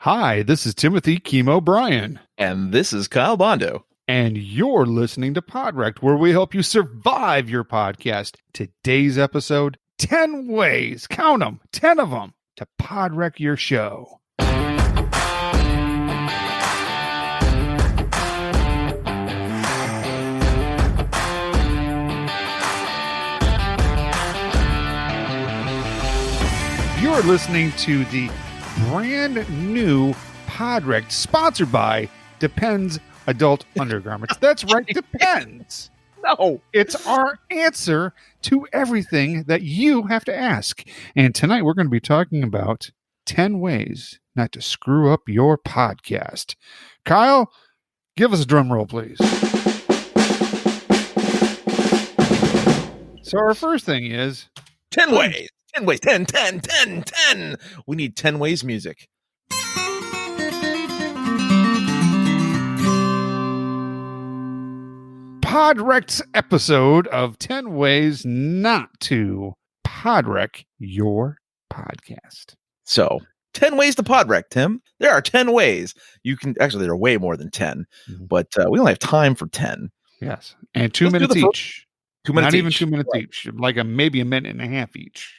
Hi, this is Timothy Chemo Bryan. And this is Kyle Bondo. And you're listening to Podwrecked, where we help you survive your podcast. Today's episode, 10 ways, count them, 10 of them, to podwreck your show. You're listening to the brand new Podwrecked, sponsored by Depends Adult Undergarments. That's right, Depends. No, it's our answer to everything that you have to ask. And tonight we're going to be talking about 10 ways not to screw up your podcast. Kyle, give us a drum roll, please. So our first thing is 10 ways. 10 ways. 10. We need 10 ways music. Podwreck's episode of 10 ways not to podwreck your podcast. So 10 ways to podwreck, Tim. There are 10 ways. You can actually, there are way more than 10, but we only have time for 10. Yes. And 2 minutes each. 2 minutes Not each. Even 2 minutes each. Like maybe a minute and a half each.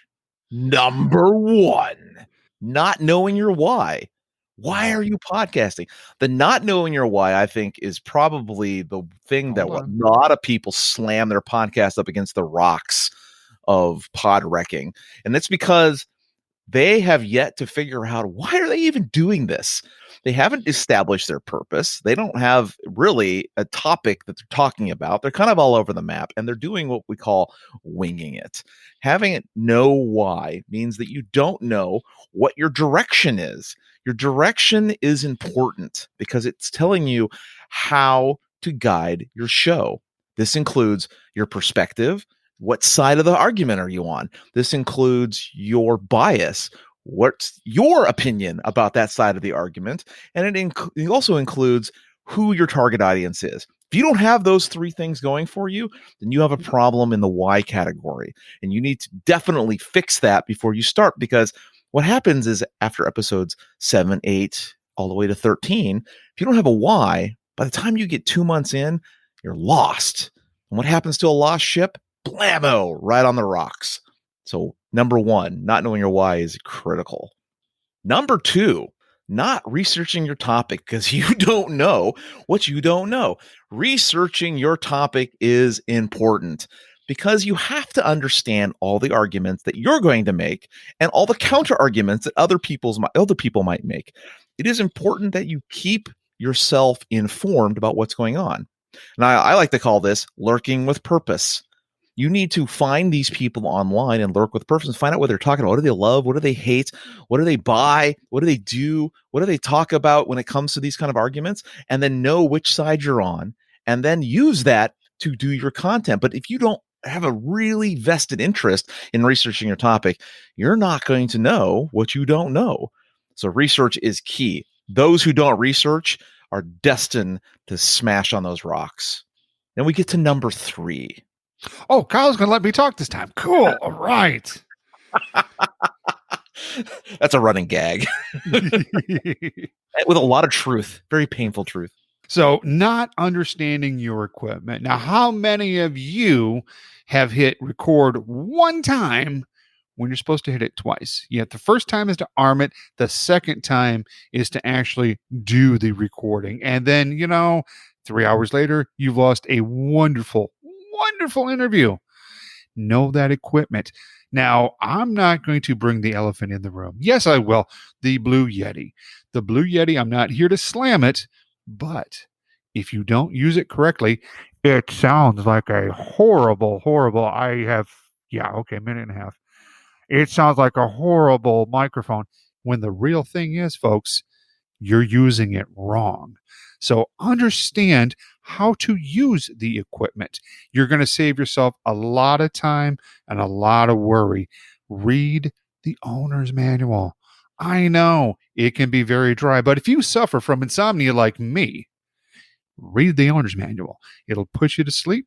Number 1, not knowing your why. Why are you podcasting? The not knowing your why, I think, is probably the thing that a lot of people slam their podcast up against the rocks of podwrecking. And it's because they have yet to figure out, why are they even doing this? They haven't established their purpose. They don't have really a topic that they're talking about. They're kind of all over the map, and they're doing what we call winging it. Having it know why means that you don't know what your direction is. Your direction is important because it's telling you how to guide your show. This includes your perspective. What side of the argument are you on? This includes your bias. What's your opinion about that side of the argument? And it also includes who your target audience is. If you don't have those 3 things going for you, then you have a problem in the why category. And you need to definitely fix that before you start, because what happens is after episodes 7, 8, all the way to 13, if you don't have a why, by the time you get 2 months in, you're lost. And what happens to a lost ship? Blammo, right on the rocks. So number 1, not knowing your why is critical. Number 2, not researching your topic because you don't know what you don't know. Researching your topic is important because you have to understand all the arguments that you're going to make and all the counter arguments that other people might make. It is important that you keep yourself informed about what's going on. And I like to call this lurking with purpose. You need to find these people online and lurk with purpose and find out what they're talking about. What do they love? What do they hate? What do they buy? What do they do? What do they talk about when it comes to these kind of arguments? And then know which side you're on and then use that to do your content. But if you don't have a really vested interest in researching your topic, you're not going to know what you don't know. So research is key. Those who don't research are destined to smash on those rocks. Then we get to number 3. Oh, Kyle's going to let me talk this time. Cool. All right. That's a running gag. With a lot of truth. Very painful truth. So, not understanding your equipment. Now, how many of you have hit record one time when you're supposed to hit it twice? Yet the first time is to arm it. The second time is to actually do the recording. And then, 3 hours later, you've lost a wonderful interview. Know that equipment. Now, I'm not going to bring the elephant in the room. Yes, I will. The Blue Yeti. The Blue Yeti, I'm not here to slam it, but if you don't use it correctly, it sounds like a horrible, minute and a half. It sounds like a horrible microphone when the real thing is, folks, you're using it wrong. So understand how to use the equipment. You're going to save yourself a lot of time and a lot of worry. Read the owner's manual. I know it can be very dry, but if you suffer from insomnia like me, read the owner's manual. It'll put you to sleep.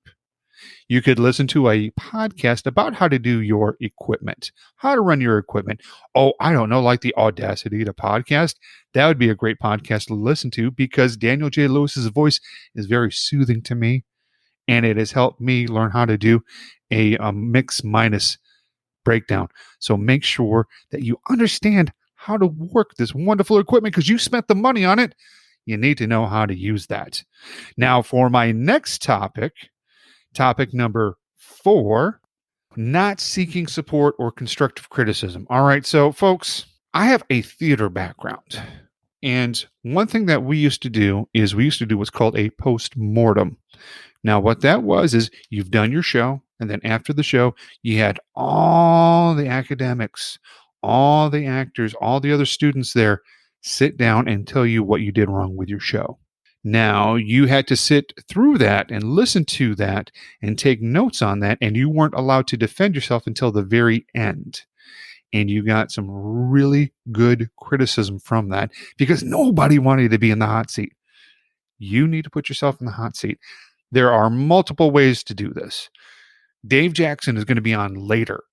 You could listen to a podcast about how to do your equipment, how to run your equipment. Oh, I don't know, like the Audacity to podcast. That would be a great podcast to listen to because Daniel J. Lewis's voice is very soothing to me, and it has helped me learn how to do a mix minus breakdown. So make sure that you understand how to work this wonderful equipment because you spent the money on it. You need to know how to use that. Now, for my next topic number 4, not seeking support or constructive criticism. All right, so folks, I have a theater background. And one thing that we used to do what's called a post-mortem. Now, what that was is you've done your show, and then after the show, you had all the academics, all the actors, all the other students there sit down and tell you what you did wrong with your show. Now, you had to sit through that and listen to that and take notes on that, and you weren't allowed to defend yourself until the very end. And you got some really good criticism from that because nobody wanted to be in the hot seat. You need to put yourself in the hot seat. There are multiple ways to do this. Dave Jackson is going to be on later,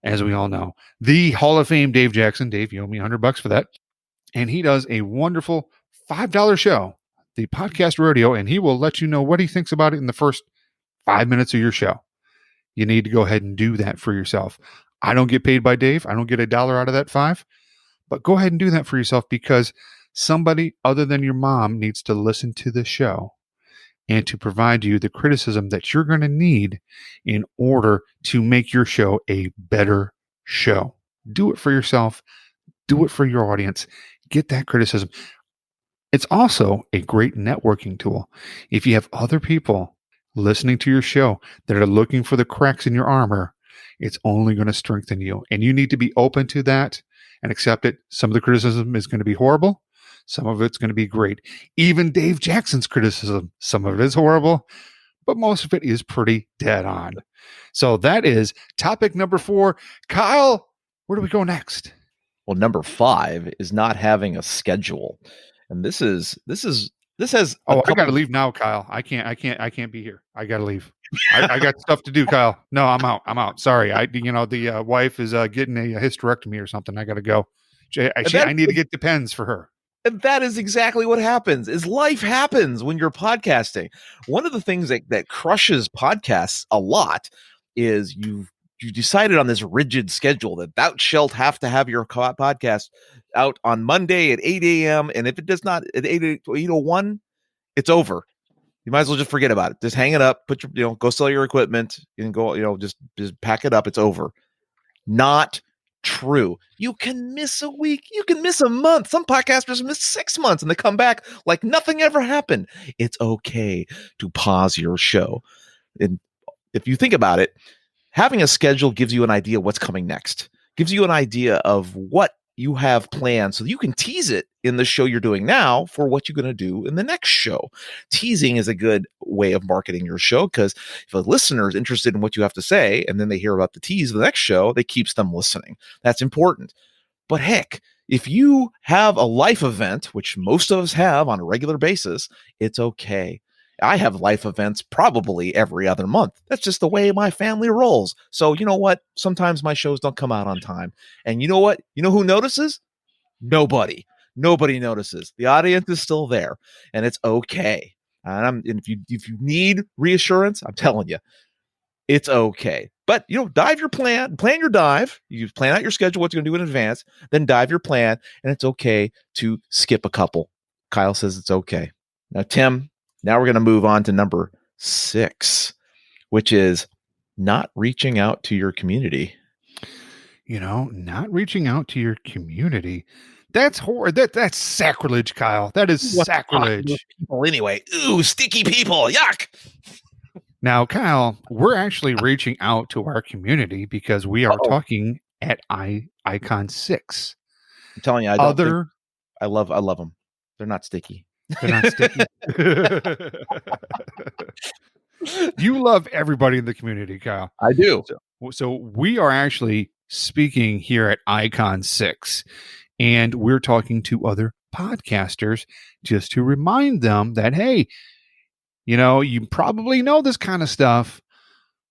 as we all know. The Hall of Fame Dave Jackson. Dave, you owe me $100 for that. And he does a wonderful $5 show, the podcast rodeo, and he will let you know what he thinks about it in the first 5 minutes of your show. You need to go ahead and do that for yourself. I don't get paid by Dave. I don't get $1 out of that 5, but go ahead and do that for yourself because somebody other than your mom needs to listen to the show and to provide you the criticism that you're going to need in order to make your show a better show. Do it for yourself. Do it for your audience. Get that criticism. It's also a great networking tool. If you have other people listening to your show that are looking for the cracks in your armor, it's only going to strengthen you. And you need to be open to that and accept it. Some of the criticism is going to be horrible. Some of it's going to be great. Even Dave Jackson's criticism, some of it is horrible, but most of it is pretty dead on. So that is topic number 4. Kyle, where do we go next? Well, number 5 is not having a schedule. And this has I got to leave now, Kyle. I can't be here. I got to leave. I got stuff to do, Kyle. No, I'm out. Sorry. The wife is getting a hysterectomy or something. I got to go. I need to get the pens for her. And that is exactly what happens. Is life happens when you're podcasting. One of the things that crushes podcasts a lot is you decided on this rigid schedule that thou shalt have to have your podcast out on Monday at 8 a.m. And if it does not at 8:01, it's over. You might as well just forget about it. Just hang it up, put your, go sell your equipment and go, just pack it up. It's over. Not true. You can miss a week. You can miss a month. Some podcasters miss 6 months and they come back like nothing ever happened. It's okay to pause your show. And if you think about it, having a schedule gives you an idea what's coming next, gives you an idea of what you have planned so that you can tease it in the show you're doing now for what you're going to do in the next show. Teasing is a good way of marketing your show because if a listener is interested in what you have to say and then they hear about the tease of the next show, that keeps them listening. That's important. But heck, if you have a life event, which most of us have on a regular basis, it's okay. I have life events probably every other month. That's just the way my family rolls. So you know what? Sometimes my shows don't come out on time. And you know what? You know who notices? Nobody. Nobody notices. The audience is still there, and it's okay. And if you need reassurance, I'm telling you, it's okay. But plan your dive. You plan out your schedule, what you're going to do in advance, then dive your plan, and it's okay to skip a couple. Kyle says it's okay. Now, Tim, now we're going to move on to number 6, which is not reaching out to your community. Not reaching out to your community. That's horrible. That's sacrilege, Kyle. That is sacrilege. People anyway. Ooh, sticky people. Yuck. Now, Kyle, we're actually reaching out to our community because we are talking at Icon 6. I'm telling you, I love them. They're not sticky. They're not sticky. You love everybody in the community, Kyle. I do. So we are actually speaking here at Icon 6, and we're talking to other podcasters just to remind them that, hey, you probably know this kind of stuff,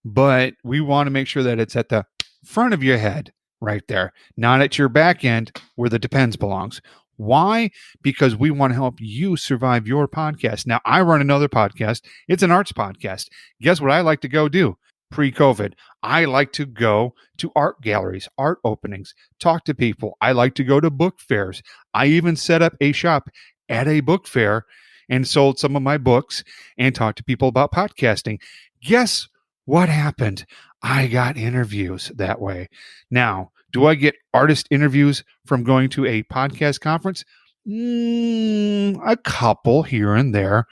but we want to make sure that it's at the front of your head right there, not at your back end where the depends belongs. Why? Because we want to help you survive your podcast. Now, I run another podcast. It's an arts podcast. Guess what I like to go do pre-COVID? I like to go to art galleries, art openings, talk to people. I like to go to book fairs. I even set up a shop at a book fair and sold some of my books and talked to people about podcasting. Guess what happened? I got interviews that way. Now, do I get artist interviews from going to a podcast conference? A couple here and there,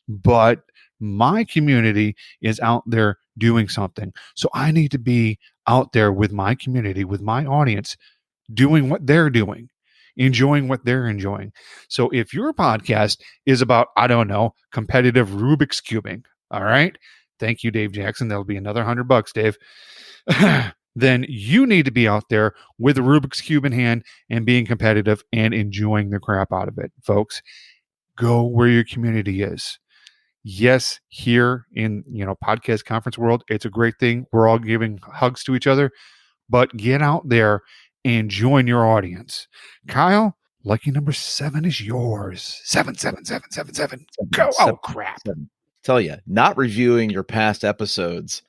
but my community is out there doing something. So I need to be out there with my community, with my audience, doing what they're doing, enjoying what they're enjoying. So if your podcast is about, I don't know, competitive Rubik's cubing, all right, thank you, Dave Jackson. That'll be another $100, Dave. Then you need to be out there with a Rubik's Cube in hand and being competitive and enjoying the crap out of it, folks. Go where your community is. Yes, here in podcast conference world, it's a great thing. We're all giving hugs to each other, but get out there and join your audience. Kyle, lucky number 7 is yours. 77777. Go. Oh crap. Tell you, not reviewing your past episodes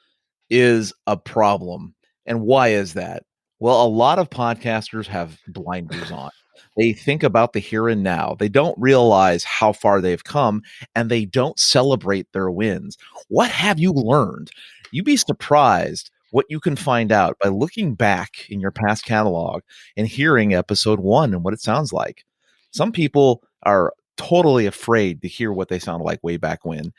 is a problem. And why is that? Well, a lot of podcasters have blinders on. They think about the here and now. They don't realize how far they've come, and they don't celebrate their wins. What have you learned? You'd be surprised what you can find out by looking back in your past catalog and hearing episode 1 and what it sounds like. Some people are totally afraid to hear what they sound like way back when.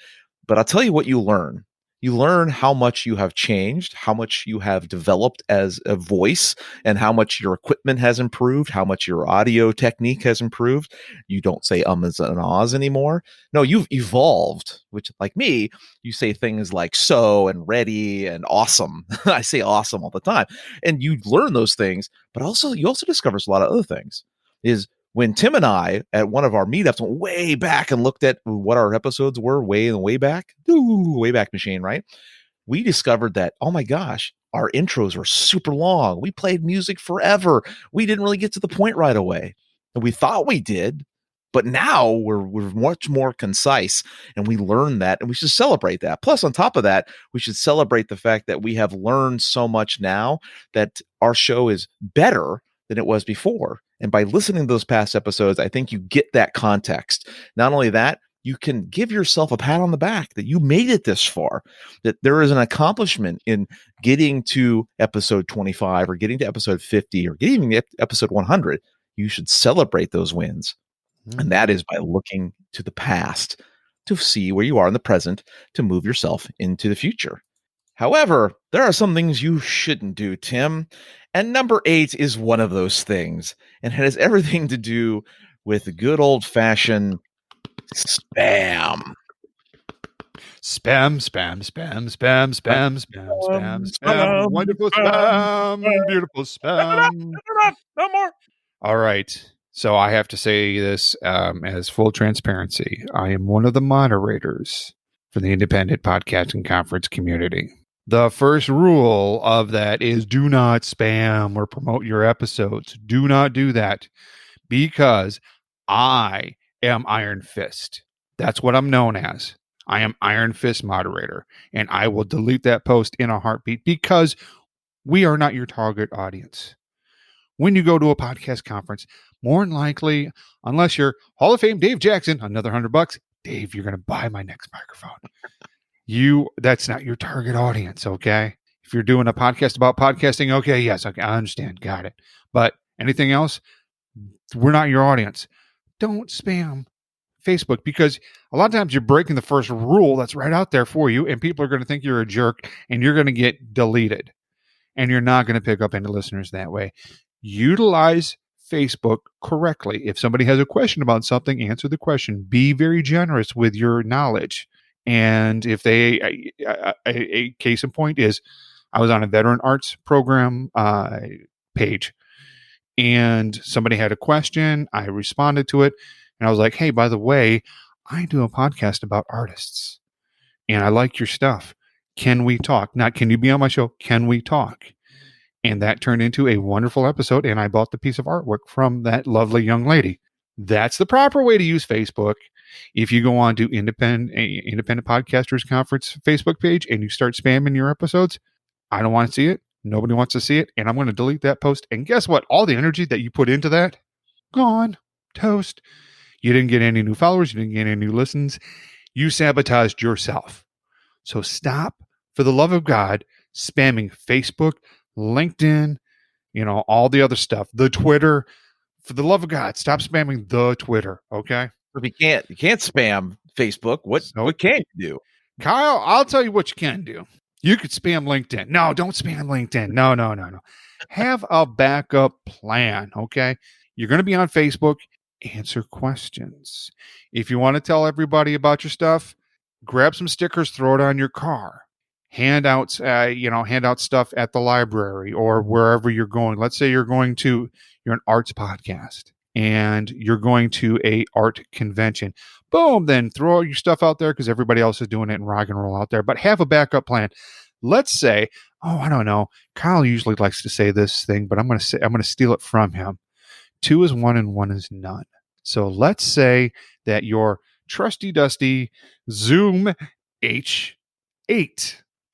But I'll tell you what you learn. You learn how much you have changed, how much you have developed as a voice, and how much your equipment has improved, how much your audio technique has improved. You don't say ums and ahs anymore. No, you've evolved, which, like me, you say things like so and ready and awesome. I say awesome all the time. And you learn those things, but you also discover a lot of other things. When Tim and I, at one of our meetups, went way back and looked at what our episodes were way back, Wayback Machine, right? We discovered that, oh my gosh, our intros were super long. We played music forever. We didn't really get to the point right away. And we thought we did, but now we're much more concise, and we learned that, and we should celebrate that. Plus, on top of that, we should celebrate the fact that we have learned so much now that our show is better than it was before. And by listening to those past episodes, I think you get that context. Not only that, you can give yourself a pat on the back that you made it this far, that there is an accomplishment in getting to episode 25 or getting to episode 50 or getting to episode 100. You should celebrate those wins. And that is by looking to the past to see where you are in the present to move yourself into the future. However, there are some things you shouldn't do, Tim. And number 8 is one of those things. And it has everything to do with good old-fashioned spam. Spam. Wonderful spam. Beautiful spam. No more. All right. So I have to say this as full transparency. I am one of the moderators for the Independent Podcasting Conference community. The first rule of that is do not spam or promote your episodes. Do not do that, because I am Iron Fist. That's what I'm known as. I am Iron Fist moderator, and I will delete that post in a heartbeat because we are not your target audience. When you go to a podcast conference, more than likely, unless you're Hall of Fame Dave Jackson, another $100, Dave, you're going to buy my next microphone. That's not your target audience, okay? If you're doing a podcast about podcasting, okay, yes, okay, I understand, got it. But anything else, we're not your audience. Don't spam Facebook, because a lot of times you're breaking the first rule that's right out there for you, and people are going to think you're a jerk, and you're going to get deleted, and you're not going to pick up any listeners that way. Utilize Facebook correctly. If somebody has a question about something, answer the question. Be very generous with your knowledge. And if a case in point is, I was on a veteran arts program page, and somebody had a question. I responded to it, and I was like, hey, by the way, I do a podcast about artists, and I like your stuff. Can we talk? Not can you be on my show? Can we talk? And that turned into a wonderful episode. And I bought the piece of artwork from that lovely young lady. That's the proper way to use Facebook. If you go on to Independent Podcasters Conference Facebook page and you start spamming your episodes, I don't want to see it. Nobody wants to see it. And I'm going to delete that post. And guess what? All the energy that you put into that, gone. Toast. You didn't get any new followers. You didn't get any new listens. You sabotaged yourself. So stop, for the love of God, spamming Facebook, LinkedIn, all the other stuff, the Twitter. For the love of God, stop spamming the Twitter, okay? If you can't spam Facebook, what can you do? Kyle, I'll tell you what you can do. You could spam LinkedIn. No, don't spam LinkedIn. No. Have a backup plan, okay? You're going to be on Facebook. Answer questions. If you want to tell everybody about your stuff, grab some stickers, throw it on your car. Hand out stuff at the library or wherever you're going. Let's say you're an arts podcast and you're going to a art convention. Boom, then throw your stuff out there because everybody else is doing it and rock and roll out there. But have a backup plan. Let's say, I don't know. Kyle usually likes to say this thing, but I'm going to steal it from him. 2 is 1 and 1 is none. So let's say that your trusty dusty Zoom H8,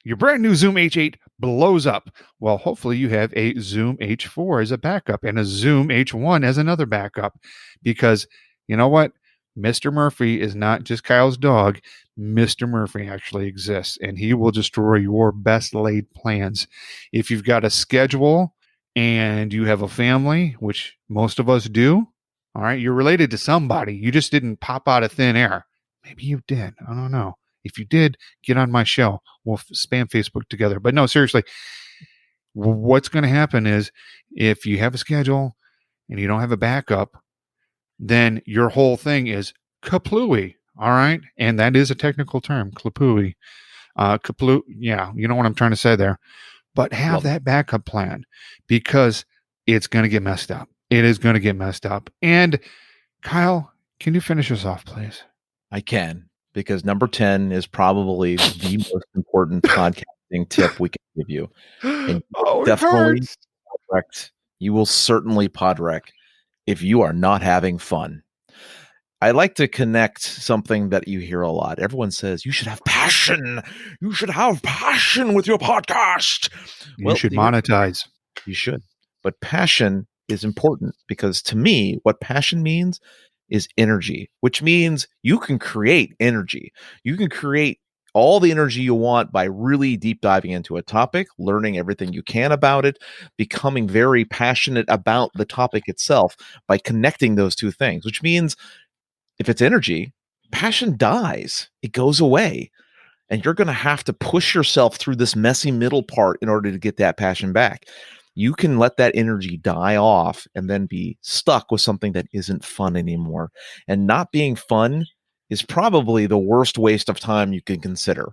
your brand new Zoom H8 blows up. Well, hopefully you have a Zoom H4 as a backup and a Zoom H1 as another backup, because you know what? Mr. Murphy is not just Kyle's dog. Mr. Murphy actually exists, and he will destroy your best laid plans. If you've got a schedule and you have a family, which most of us do, all right, you're related to somebody. You just didn't pop out of thin air. Maybe you did. I don't know. If you did, get on my show. We'll spam Facebook together. But no, seriously, what's going to happen is if you have a schedule and you don't have a backup, then your whole thing is kaplooey. All right. And that is a technical term, kaplooey. Yeah, you know what I'm trying to say there. But have that backup plan, because it's going to get messed up. It is going to get messed up. And Kyle, can you finish us off, please? I can, because number 10 is probably the most important podcasting tip we can give you. And definitely Podwrecked. You will certainly Podwreck if you are not having fun. I like to connect something that you hear a lot. Everyone says you should have passion. You should have passion with your podcast. You should monetize. You should. But passion is important, because to me, what passion means is energy, which means you can create energy. You can create all the energy you want by really deep diving into a topic, learning everything you can about it, becoming very passionate about the topic itself by connecting those two things, which means if it's energy, passion dies. It goes away. And you're going to have to push yourself through this messy middle part in order to get that passion back. You can let that energy die off and then be stuck with something that isn't fun anymore. And not being fun is probably the worst waste of time you can consider,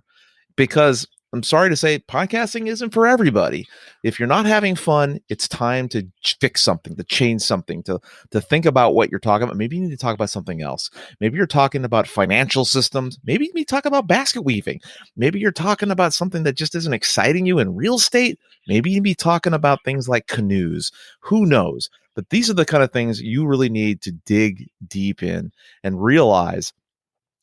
because I'm sorry to say, podcasting isn't for everybody. If you're not having fun, it's time to fix something, to change something, to think about what you're talking about. Maybe you need to talk about something else. Maybe you're talking about financial systems. Maybe you need to talk about basket weaving. Maybe you're talking about something that just isn't exciting you in real estate. Maybe you'd be talking about things like canoes. Who knows? But these are the kind of things you really need to dig deep in and realize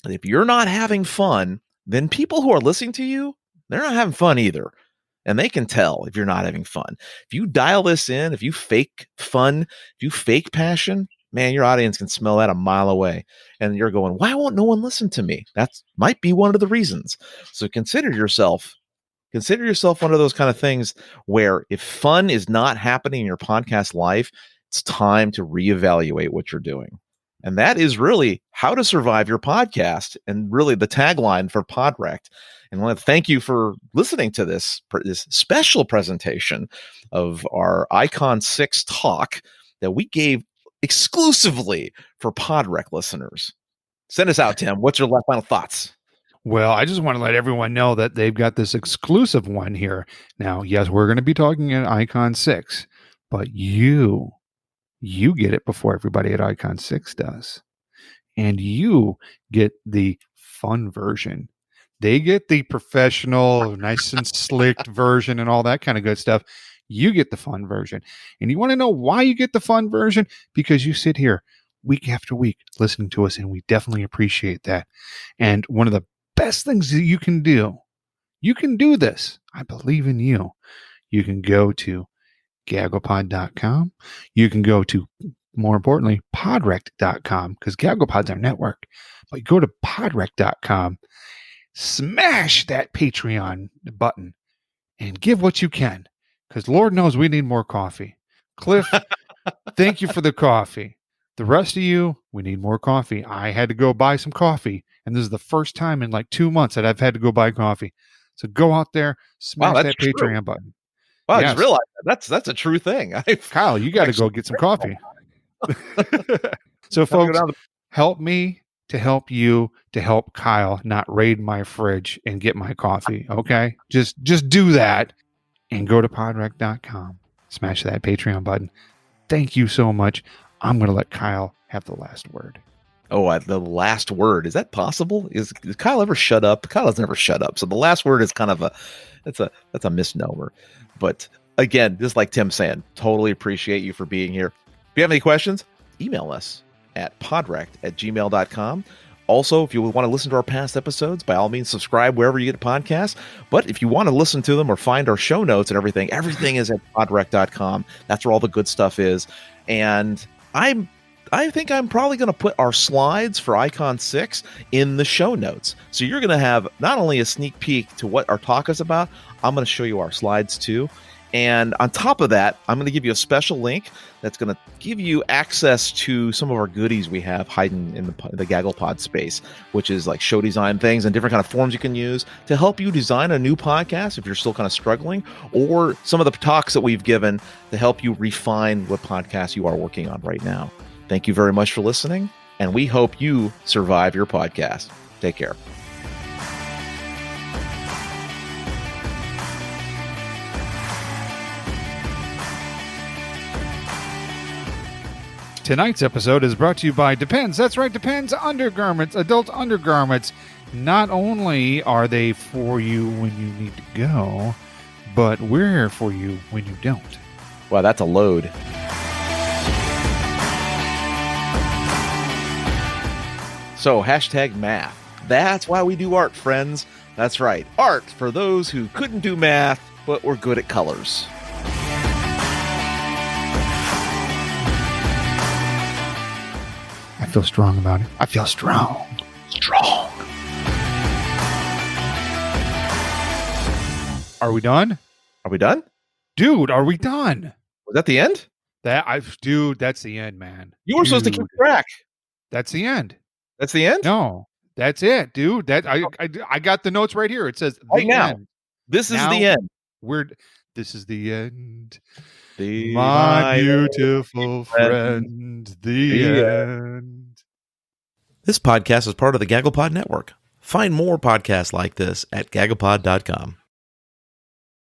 that if you're not having fun, then people who are listening to you, they're not having fun either. And they can tell if you're not having fun. If you dial this in, if you fake fun, if you fake passion, man, your audience can smell that a mile away. And you're going, why won't no one listen to me? That might be one of the reasons. So consider yourself one of those kind of things where if fun is not happening in your podcast life, it's time to reevaluate what you're doing. And that is really how to survive your podcast, and really the tagline for Podwrecked. And I want to thank you for listening to this special presentation of our Icon 6 talk that we gave exclusively for Podwreck listeners. Send us out, Tim. What's your final thoughts? Well, I just want to let everyone know that they've got this exclusive one here. Now, yes, we're going to be talking at Icon 6, but you get it before everybody at Icon 6 does. And you get the fun version, They get the professional, nice and slicked version and all that kind of good stuff. You get the fun version. And you want to know why you get the fun version? Because you sit here week after week listening to us, and we definitely appreciate that. And one of the best things that you can do this. I believe in you. You can go to gagglepod.com. You can go to, more importantly, podwrecked.com, because Gagglepod's our network. But go to podwrecked.com, smash that Patreon button, and give what you can, because Lord knows we need more coffee. Cliff, thank you for the coffee. The rest of you, we need more coffee. I had to go buy some coffee, and this is the first time in like 2 months that I've had to go buy coffee. So go out there, smash that Patreon button. Wow, yes. I just realized that's a true thing. Kyle, you got to go get some coffee. So folks, help me to help you to help Kyle not raid my fridge and get my coffee. Okay, just do that and go to podwreck.com, smash that Patreon button. Thank you so much. I'm going to let Kyle have the last word. Oh, the last word. Is that possible? Does Kyle ever shut up? Kyle has never shut up. So the last word is kind of that's a misnomer. But again, just like Tim saying, totally appreciate you for being here. If you have any questions, email us at podwrecked@gmail.com. Also, if you want to listen to our past episodes, by all means, subscribe wherever you get podcasts. But if you want to listen to them or find our show notes and everything is at podwrecked.com. That's where all the good stuff is. And I think I'm probably going to put our slides for Icon 6 in the show notes. So you're going to have not only a sneak peek to what our talk is about, I'm going to show you our slides too. And on top of that, I'm going to give you a special link that's going to give you access to some of our goodies we have hiding in the GagglePod space, which is like show design things and different kind of forms you can use to help you design a new podcast if you're still kind of struggling, or some of the talks that we've given to help you refine what podcast you are working on right now. Thank you very much for listening, and we hope you survive your podcast. Take care. Tonight's episode is brought to you by Depends. That's right, Depends undergarments, adult undergarments. Not only are they for you when you need to go, but we're here for you when you don't. Wow, that's a load. So, #math. That's why we do art, friends. That's right. Art for those who couldn't do math, but were good at colors. I feel strong about it. I feel strong. Strong. Are we done? Are we done? Dude, are we done? Was that the end? Dude, that's the end, man. You were supposed to keep track. That's the end. That's the end? No, that's it, dude. I got the notes right here. It says the end. This is the end. This is the end. My beautiful friend, the end. This podcast is part of the GagglePod Network. Find more podcasts like this at gagglepod.com.